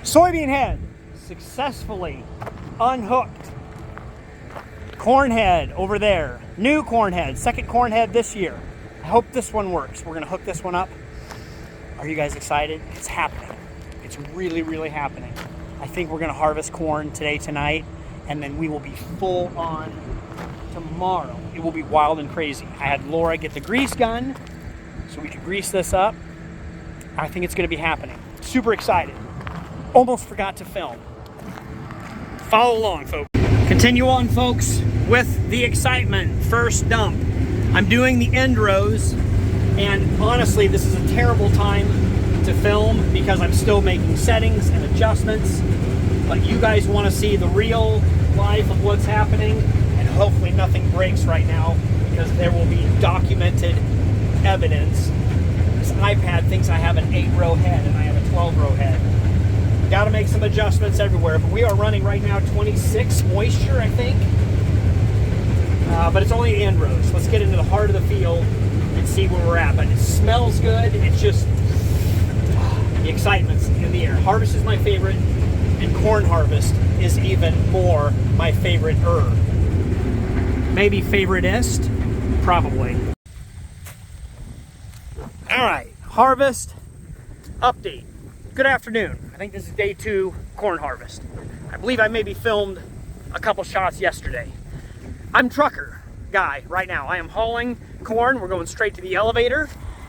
Soybean head successfully unhooked. Corn head over there. New corn head. Second corn head this year. I hope this one works. We're going to hook this one up. Are you guys excited? It's happening. It's really, really happening. I think we're going to harvest corn today, tonight, and then we will be full on tomorrow. It will be wild and crazy. I had Laura get the grease gun so we could grease this up. I think it's going to be happening. Super excited. Almost forgot to film. Follow along, folks. Continue on, folks, with the excitement. First dump. I'm doing the end rows, and honestly, this is a terrible time to film because I'm still making settings and adjustments. But you guys want to see the real life of what's happening, and hopefully nothing breaks right now because there will be documented evidence. This iPad thinks I have an 8-row head and I have a 12-row head. Got to make some adjustments everywhere, but we are running right now 26 moisture, I think. But it's only the end rows. Let's get into the heart of the field and see where we're at. But it smells good. It's just the excitement's in the air. Harvest is my favorite, and corn harvest is even more my favorite. Maybe favoriteest, probably. All right, harvest update. Good afternoon. I think this is day 2 corn harvest. I believe I maybe filmed a couple shots yesterday. I'm trucker guy right now. I am hauling corn. We're going straight to the elevator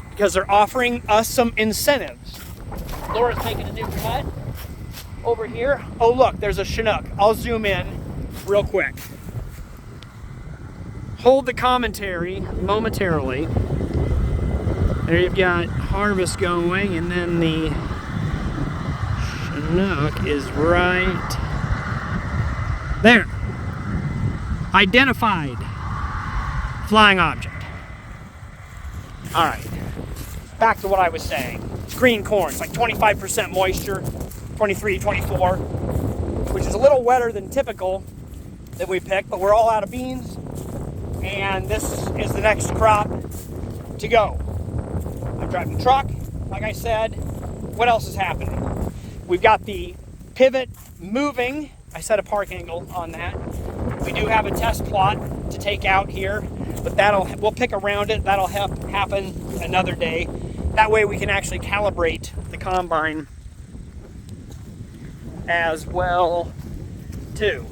because they're offering us some incentives. Laura's taking a new cut over here. Oh look, there's a Chinook. I'll zoom in real quick. Hold the commentary momentarily. There you've got harvest going, and then the Chinook is right there. Identified flying object. All right, back to what I was saying. Green corn, it's like 25% moisture, 23, 24, which is a little wetter than typical that we picked, but we're all out of beans, and this is the next crop to go. I'm driving the truck, like I said. What else is happening? We've got the pivot moving. I set a park angle on that. We do have a test plot to take out here, but we'll pick around it. That'll happen another day. That way we can actually calibrate the combine as well too,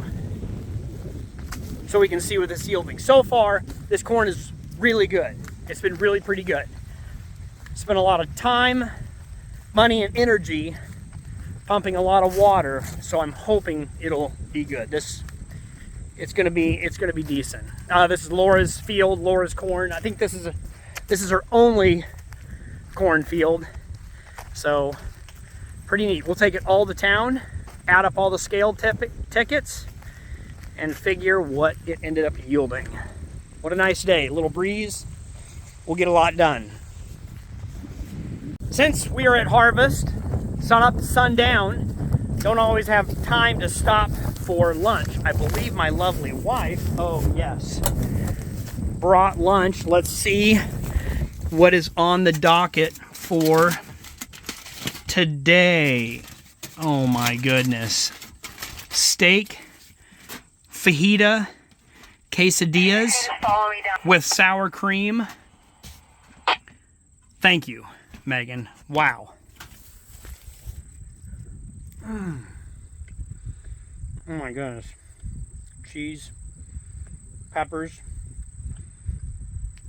so we can see what it's yielding. So far, this corn is really good. It's been really pretty good. Spent a lot of time, money, and energy pumping a lot of water, so I'm hoping it'll be good. It's gonna be decent. This is Laura's field, Laura's corn. I think this is her only corn field, so pretty neat. We'll take it all to town, add up all the scale tickets, and figure what it ended up yielding. What a nice day, a little breeze. We'll get a lot done. Since we are at harvest, sun up to sundown, don't always have time to stop for lunch. I believe my lovely wife, oh yes, brought lunch. Let's see what is on the docket for today. Oh my goodness. Steak, fajita, quesadillas with sour cream. Thank you, Megan. Wow. Oh my goodness. Cheese, peppers.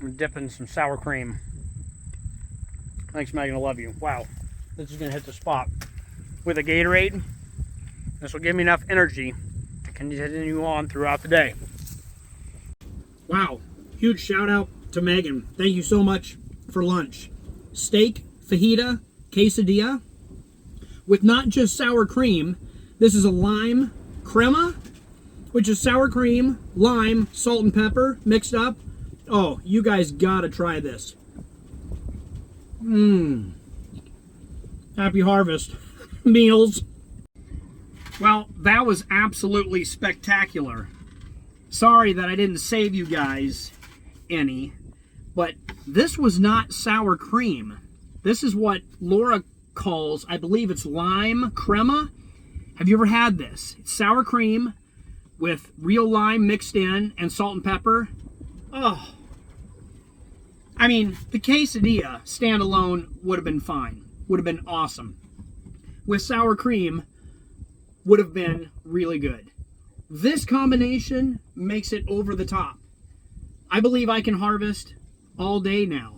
I'm dipping some sour cream. Thanks, Megan. I love you. Wow. This is going to hit the spot. With a Gatorade, this will give me enough energy to continue on throughout the day. Wow. Huge shout out to Megan. Thank you so much for lunch. Steak, fajita, quesadilla, with not just sour cream. This is a lime crema, which is sour cream, lime, salt and pepper mixed up. Oh, you guys gotta try this. Happy harvest meals. Well, that was absolutely spectacular. Sorry that I didn't save you guys any, but this was not sour cream. This is what Laura calls, I believe it's lime crema. Have you ever had this? It's sour cream with real lime mixed in and salt and pepper. Oh. I mean, the quesadilla standalone would have been fine. Would have been awesome. With sour cream, would have been really good. This combination makes it over the top. I believe I can harvest all day now.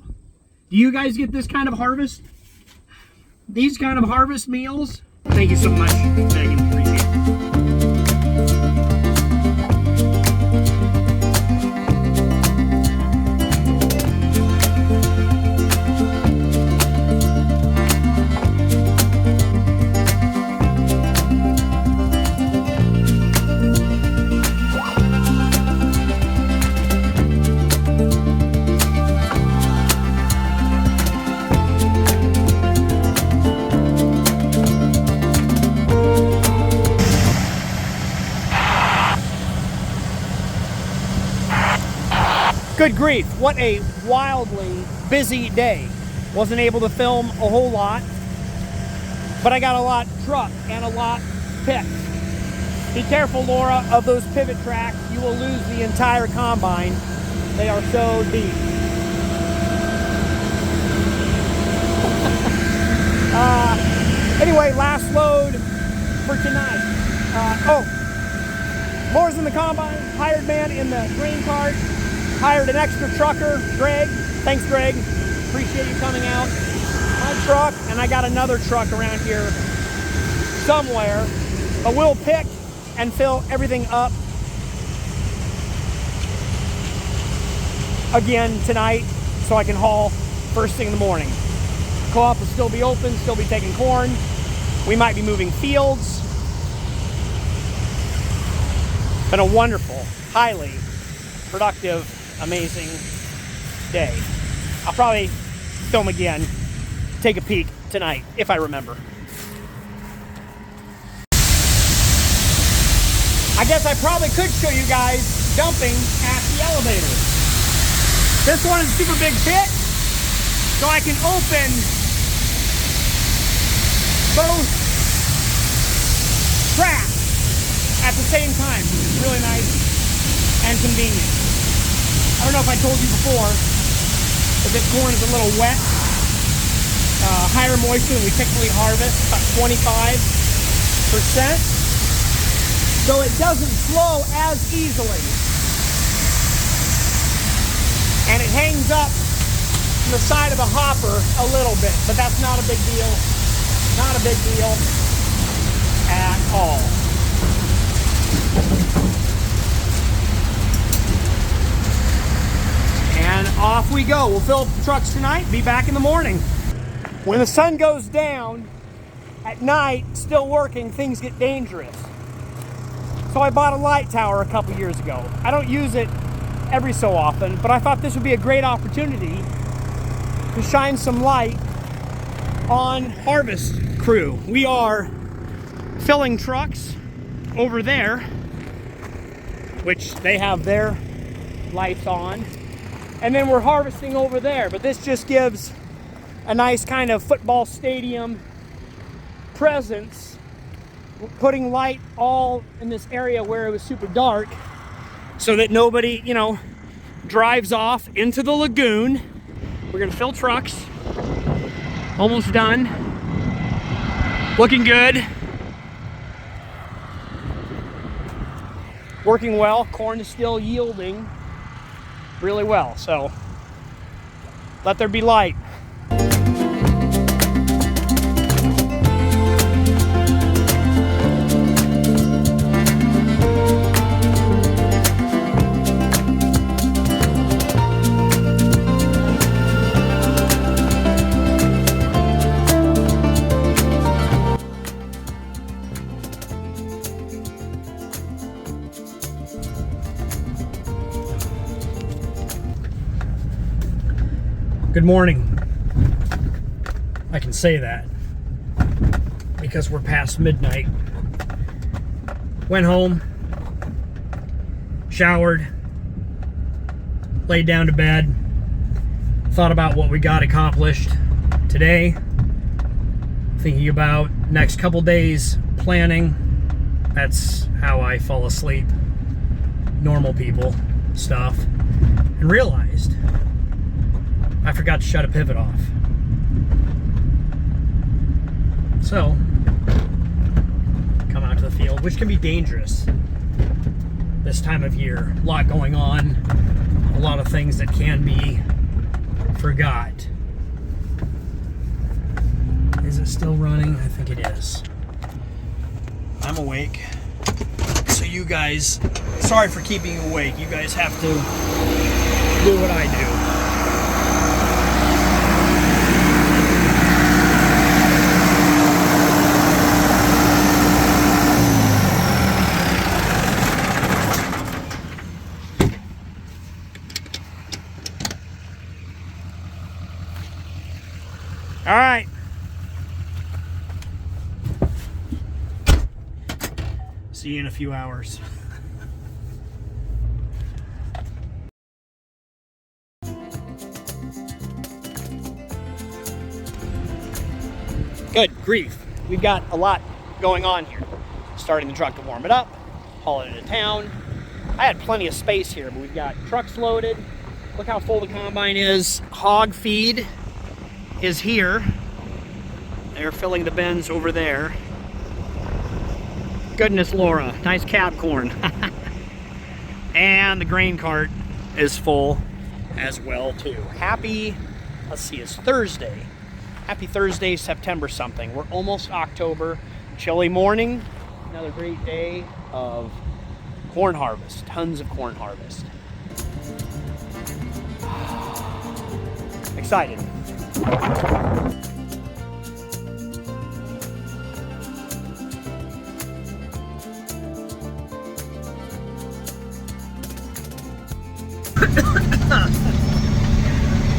Do you guys get this kind of harvest? These kind of harvest meals? Thank you so much, Megan. Appreciate it. Good grief, what a wildly busy day. Wasn't able to film a whole lot, but I got a lot trucked and a lot picked. Be careful, Laura, of those pivot tracks. You will lose the entire combine. They are so deep. Anyway, last load for tonight. More's in the combine, hired man in the grain cart. Hired an extra trucker, Greg. Thanks, Greg. Appreciate you coming out. My truck, and I got another truck around here somewhere. But we'll pick and fill everything up again tonight so I can haul first thing in the morning. Co-op will still be open, still be taking corn. We might be moving fields. Been a wonderful, highly productive, amazing day. I'll probably film again, take a peek tonight, if I remember. I guess I probably could show you guys dumping at the elevator. This one is a super big pit, so I can open both tracks at the same time. It's really nice and convenient. I don't know if I told you before, but this corn is a little wet, higher moisture than we typically harvest, about 25%. So it doesn't flow as easily. And it hangs up from the side of the hopper a little bit, but that's not a big deal. Not a big deal at all. And off we go. We'll fill up the trucks tonight, be back in the morning. When the sun goes down at night, still working, things get dangerous. So I bought a light tower a couple years ago. I don't use it every so often, but I thought this would be a great opportunity to shine some light on harvest crew. We are filling trucks over there, which they have their lights on. And then we're harvesting over there, but this just gives a nice kind of football stadium presence, putting light all in this area where it was super dark so that nobody, drives off into the lagoon. We're gonna fill trucks, almost done, looking good, working well. Corn is still yielding really well, so let there be light. Good morning. I can say that because we're past midnight. Went home, showered, laid down to bed, thought about what we got accomplished today, thinking about next couple days planning That's how I fall asleep. Normal people stuff. And realized I forgot to shut a pivot off. So, come out to the field, which can be dangerous this time of year. A lot going on, a lot of things that can be forgot. Is it still running? I think it is. I'm awake. So you guys, sorry for keeping you awake. You guys have to do what I do. All right. See you in a few hours. Good grief. We've got a lot going on here. Starting the truck to warm it up, hauling it into town. I had plenty of space here, but we've got trucks loaded. Look how full the combine is. Hog feed is here. They're filling the bins over there. Goodness, Laura, nice cab corn. And the grain cart is full as well too. Happy, let's see, it's Thursday. Happy Thursday, September something. We're almost October. Chilly morning. Another great day of corn harvest. Tons of corn harvest. Excited.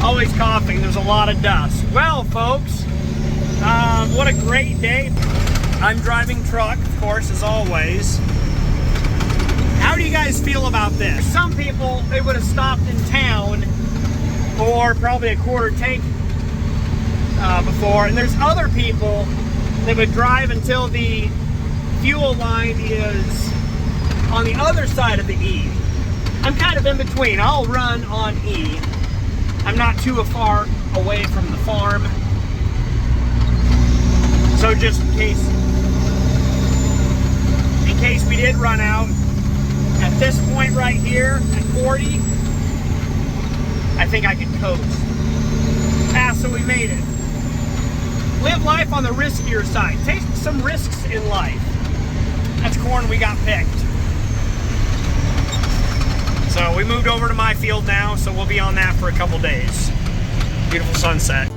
Always coughing, there's a lot of dust. Well, folks, what a great day. I'm driving truck, of course, as always. How do you guys feel about this? Some people, they would have stopped in town for probably a quarter tank before, and there's other people that would drive until the fuel line is on the other side of the E. I'm kind of in between. I'll run on E. I'm not too far away from the farm. So just in case we did run out, at this point right here, at 40, I think I could coast. So we made it. Live life on the riskier side. Take some risks in life. That's corn we got picked. So we moved over to my field now, so we'll be on that for a couple days. Beautiful sunset.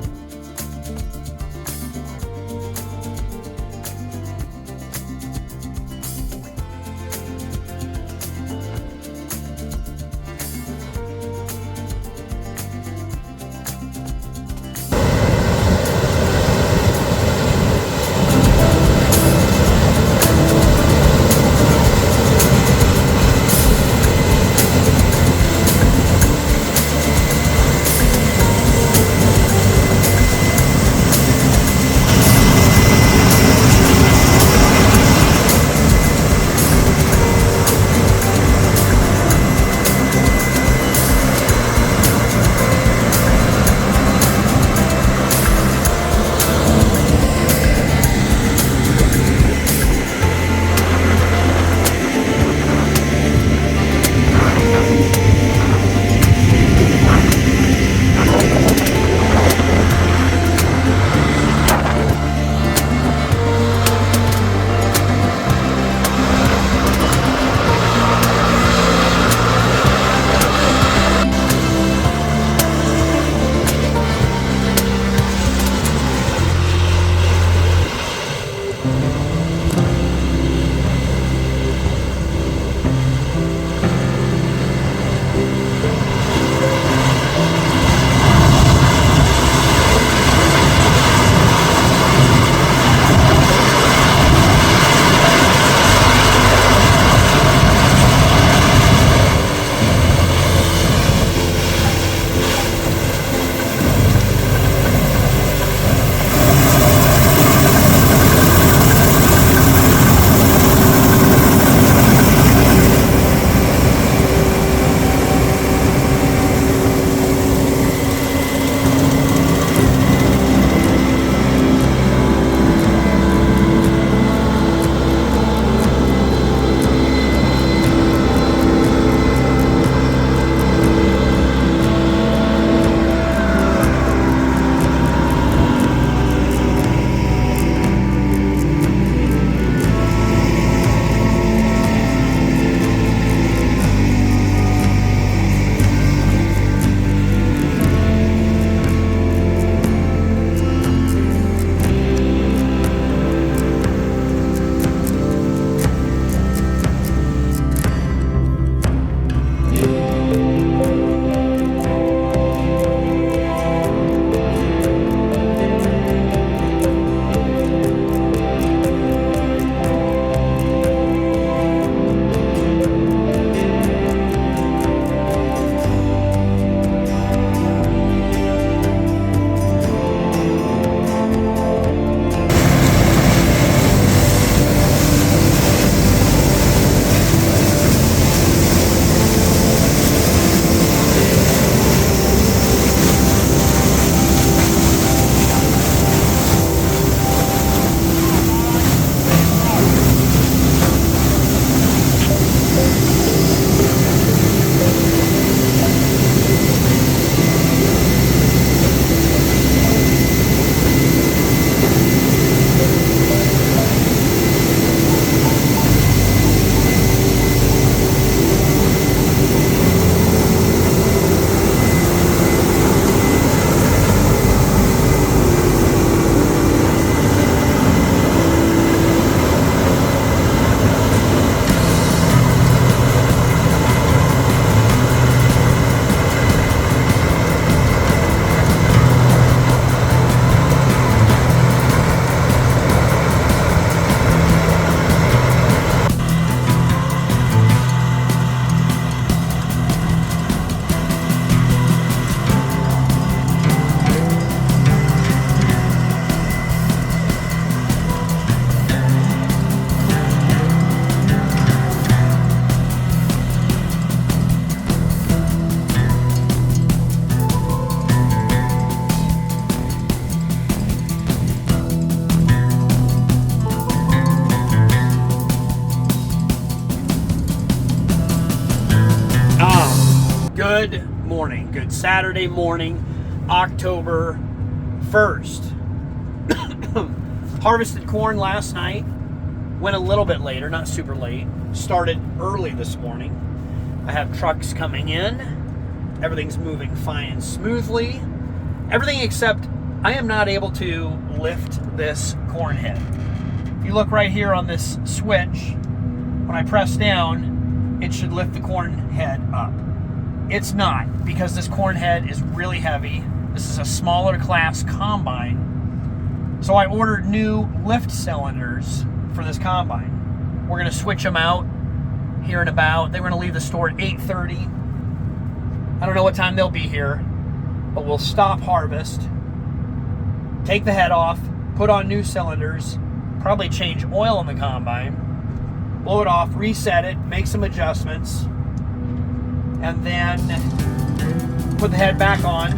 morning. Good Saturday morning, October 1st. Harvested corn last night. Went a little bit later, not super late. Started early this morning. I have trucks coming in. Everything's moving fine and smoothly. Everything except I am not able to lift this corn head. If you look right here on this switch, when I press down, it should lift the corn head up. It's not, because this corn head is really heavy. This is a smaller class combine. So I ordered new lift cylinders for this combine. We're gonna switch them out here in about, they were gonna leave the store at 8:30. I don't know what time they'll be here, but we'll stop harvest, take the head off, put on new cylinders, probably change oil in the combine, blow it off, reset it, make some adjustments, and then put the head back on,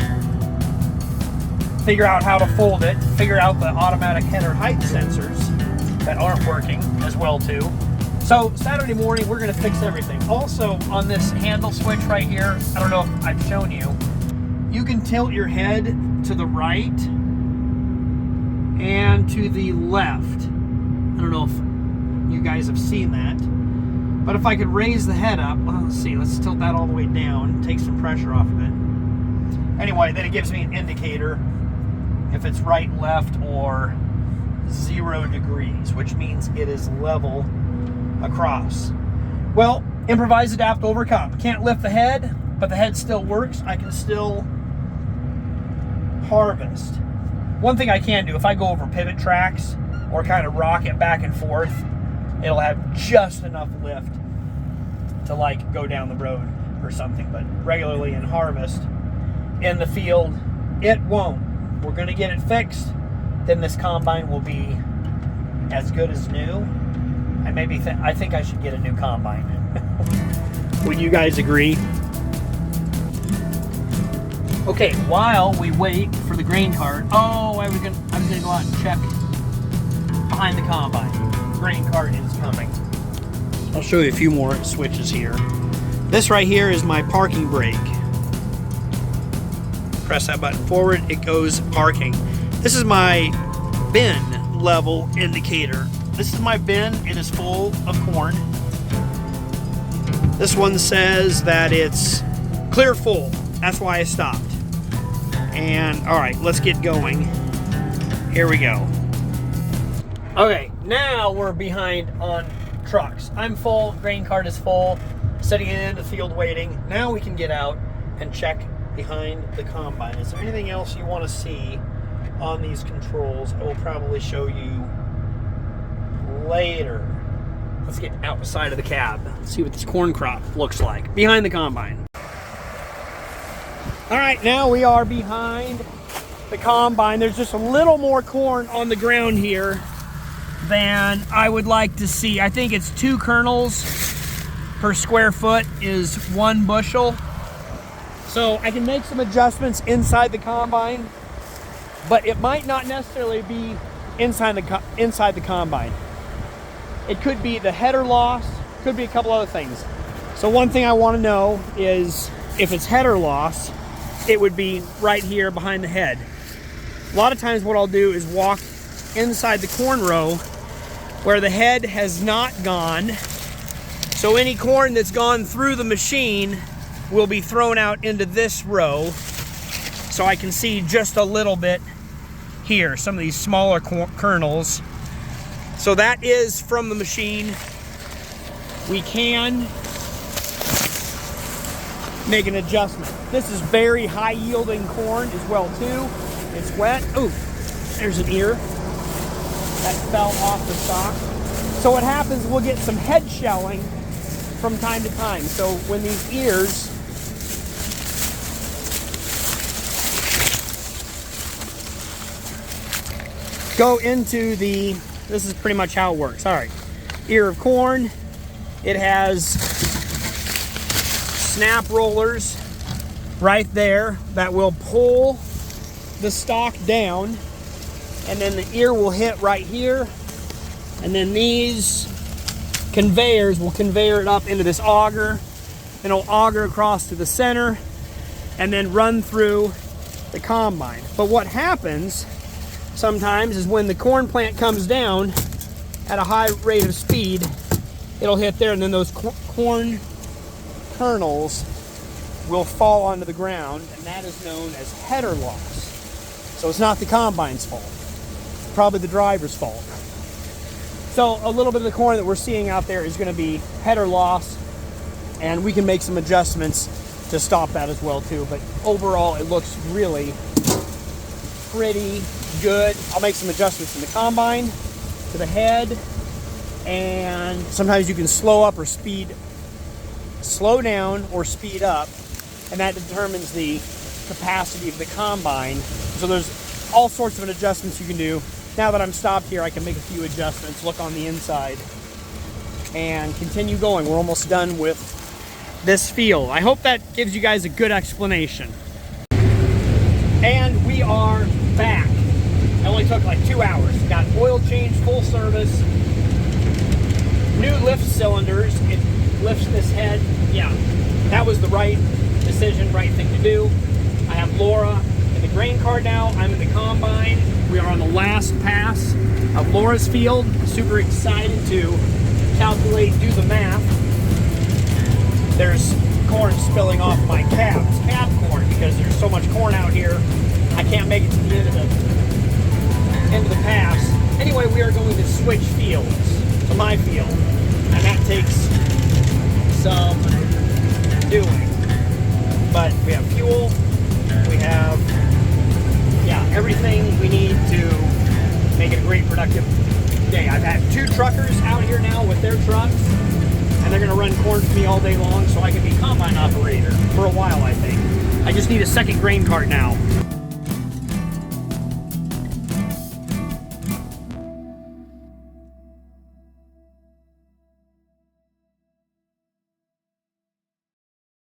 figure out how to fold it, figure out the automatic header height sensors that aren't working as well too. So Saturday morning, we're gonna fix everything. Also on this handle switch right here, I don't know if I've shown you, you can tilt your head to the right and to the left. I don't know if you guys have seen that, but if I could raise the head up, well, let's see, let's tilt that all the way down, take some pressure off of it. Anyway, then it gives me an indicator if it's right, left, or 0 degrees, which means it is level across. Well, improvise, adapt, overcome. Can't lift the head, but the head still works. I can still harvest. One thing I can do, if I go over pivot tracks or kind of rock it back and forth, it'll have just enough lift to like go down the road or something. But regularly in harvest, in the field, it won't. We're gonna get it fixed. Then this combine will be as good as new. And maybe I think I should get a new combine. Would you guys agree? Okay, while we wait for the grain cart, I was gonna go out and check behind the combine. Grain cart is coming. I'll show you a few more switches here. This right here is my parking brake. Press that button forward, it goes parking. This is my bin level indicator. This is my bin, it is full of corn. This one says that it's clear full. That's why I stopped. And all right, let's get going. Here we go. Okay, now we're behind on trucks. I'm full, grain cart is full, setting it in the field waiting. Now we can get out and check behind the combine. Is there anything else you want to see on these controls? I will probably show you later. Let's get outside of the cab. Let's see what this corn crop looks like behind the combine. All right, now we are behind the combine. There's just a little more corn on the ground here than I would like to see. I think it's 2 kernels per square foot is 1 bushel. So I can make some adjustments inside the combine, but it might not necessarily be inside the combine. It could be the header loss, could be a couple other things. So one thing I want to know is if it's header loss, it would be right here behind the head. A lot of times what I'll do is walk inside the corn row where the head has not gone. So any corn that's gone through the machine will be thrown out into this row. So I can see just a little bit here, some of these smaller kernels. So that is from the machine. We can make an adjustment. This is very high yielding corn as well too. It's wet. Oh, there's an ear that fell off the stalk. So what happens, we'll get some head shelling from time to time. So when these ears go into the, this is pretty much how it works. All right, ear of corn. It has snap rollers right there that will pull the stalk down, and then the ear will hit right here, and then these conveyors will conveyor it up into this auger, and it'll auger across to the center, and then run through the combine. But what happens sometimes is when the corn plant comes down at a high rate of speed, it'll hit there, and then those corn kernels will fall onto the ground, and that is known as header loss. So it's not the combine's fault. It's probably the driver's fault. So a little bit of the corn that we're seeing out there is going to be header loss, and we can make some adjustments to stop that as well too. But overall, it looks really pretty good. I'll make some adjustments in the combine, to the head, and sometimes you can slow down or speed up, and that determines the capacity of the combine. So there's all sorts of adjustments you can do. Now that I'm stopped here, I can make a few adjustments, look on the inside, and continue going. We're almost done with this field. I hope that gives you guys a good explanation. And we are back. It only took like 2 hours. Got oil change, full service, new lift cylinders. It lifts this head. Yeah, that was the right decision, right thing to do. I have Laura in the grain cart now. I'm in the combine. We are on the last pass of Laura's field. Super excited to calculate, do the math. There's corn spilling off my calves, calf corn, because there's so much corn out here. I can't make it to the end of the pass. Anyway, we are going to switch fields to my field, and that takes some doing. But we have fuel, we have, everything we need to make it a great productive day. I've had 2 truckers out here now with their trucks, and they're going to run corn for me all day long, so I can be combine operator for a while, I think. I just need a second grain cart now.